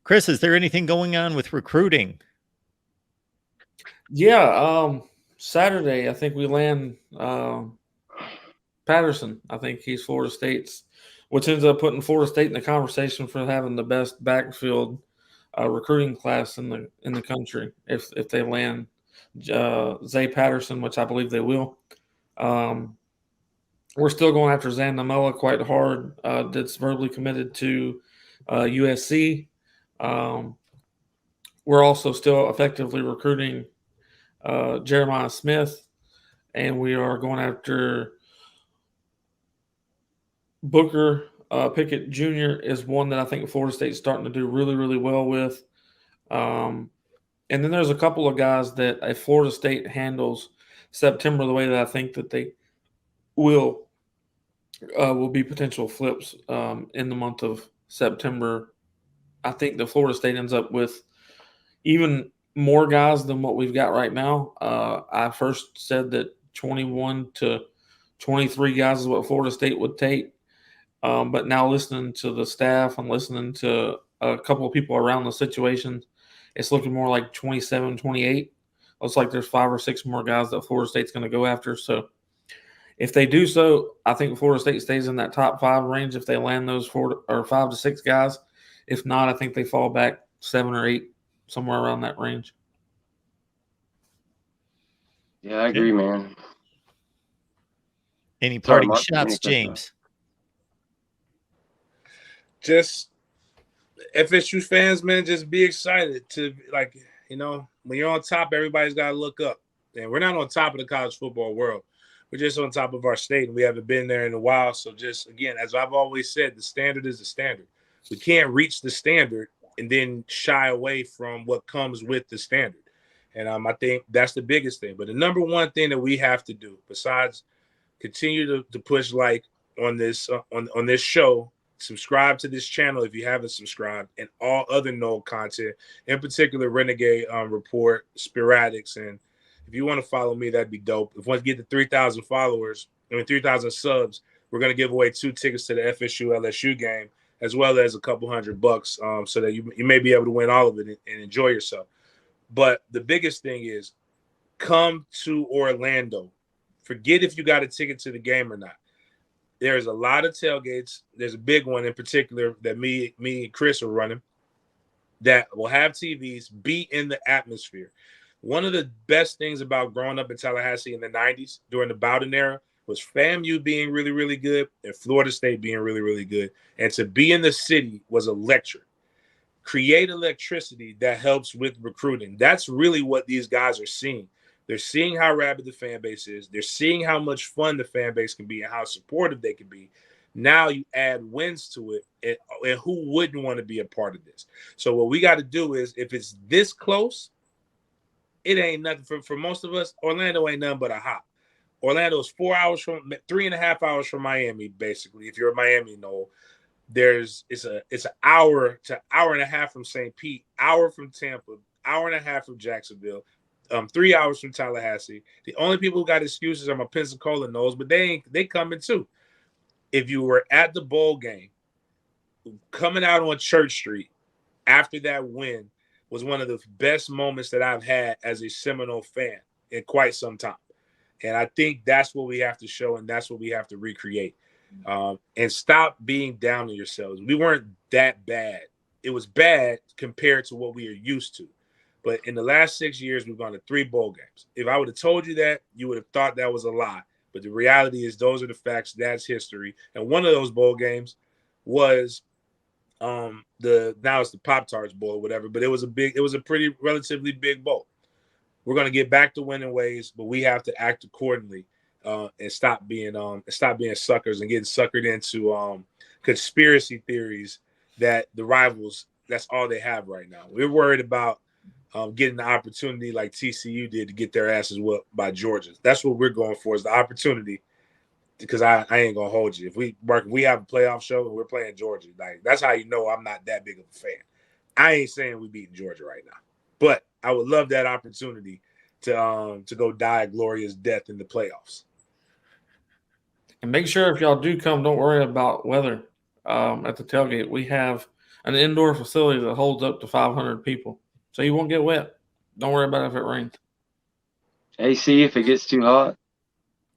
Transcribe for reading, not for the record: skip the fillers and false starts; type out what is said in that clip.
Chris, is there anything going on with recruiting? Yeah, Saturday I think we land Patterson. I think he's Florida State's, which ends up putting Florida State in the conversation for having the best backfield recruiting class in the country if they land Zay Patterson, which I believe they will. Um, we're still going after Zandamela quite hard. That's verbally committed to USC. Um, we're also still effectively recruiting Jeremiah Smith, and we are going after Booker Pickett Jr. is one that I think Florida State's starting to do really, really well with. Um, and then there's a couple of guys that if Florida State handles September the way that I think that they will be potential flips in the month of September. I think that Florida State ends up with even more guys than what we've got right now. I first said that 21 to 23 guys is what Florida State would take. But now listening to the staff and listening to a couple of people around the situation, it's looking more like 27, 28. Looks like there's 5 or 6 more guys that Florida State's going to go after. So if they do so, I think Florida State stays in that top 5 range if they land those 4 or 5 to 6 guys. If not, I think they fall back 7 or 8, somewhere around that range. Yeah, I agree, man. Any parting shots, James? Just FSU fans, man, just be excited to, like, when you're on top, everybody's got to look up. And we're not on top of the college football world. We're just on top of our state, and we haven't been there in a while. So just, again, as I've always said, the standard is the standard. We can't reach the standard and then shy away from what comes with the standard. And I think that's the biggest thing. But the number one thing that we have to do, besides continue to push like on this on this show, subscribe to this channel if you haven't subscribed, and all other Noel content, in particular Renegade Report, Sporadics, and if you want to follow me, that'd be dope. If once we get to 3,000 followers, 3,000 subs, we're going to give away 2 tickets to the FSU LSU game, as well as a couple $100 so that you may be able to win all of it and enjoy yourself. But the biggest thing is come to Orlando. Forget if you got a ticket to the game or not. There's a lot of tailgates. There's a big one in particular that me and Chris are running that will have TVs, be in the atmosphere. One of the best things about growing up in Tallahassee in the 90s during the Bowden era was FAMU being really, really good and Florida State being really, really good. And to be in the city was electric. Create electricity that helps with recruiting. That's really what these guys are seeing. They're seeing how rabid the fan base is. They're seeing how much fun the fan base can be and how supportive they can be. Now you add wins to it, and who wouldn't want to be a part of this? So what we got to do is, if it's this close, it ain't nothing. For most of us, Orlando ain't nothing but a hop. Orlando is 3.5 hours from Miami, basically. If you're a Miami, Noel, it's an hour to hour and a half from St. Pete, hour from Tampa, hour and a half from Jacksonville, 3 hours from Tallahassee. The only people who got excuses are my Pensacola Noles, but they coming too. If you were at the bowl game, coming out on Church Street after that win was one of the best moments that I've had as a Seminole fan in quite some time. And I think that's what we have to show, and that's what we have to recreate. And stop being down on yourselves. We weren't that bad. It was bad compared to what we are used to. But in the last 6 years, we've gone to 3 bowl games. If I would have told you that, you would have thought that was a lie. But the reality is those are the facts. That's history. And one of those bowl games was now it's the Pop-Tarts Bowl or whatever, but it was a pretty relatively big bowl. We're going to get back to winning ways, but we have to act accordingly and stop being suckers and getting suckered into conspiracy theories that the rivals, that's all they have right now. We're worried about getting the opportunity like TCU did to get their asses whooped by Georgia. That's what we're going for, is the opportunity, because I ain't going to have a playoff show and we're playing Georgia. Like, that's how you know I'm not that big of a fan. I ain't saying we beating Georgia right now, but I would love that opportunity to go die a glorious death in the playoffs. And make sure if y'all do come, don't worry about weather at the tailgate. We have an indoor facility that holds up to 500 people, so you won't get wet. Don't worry about it if it rains. AC if it gets too hot.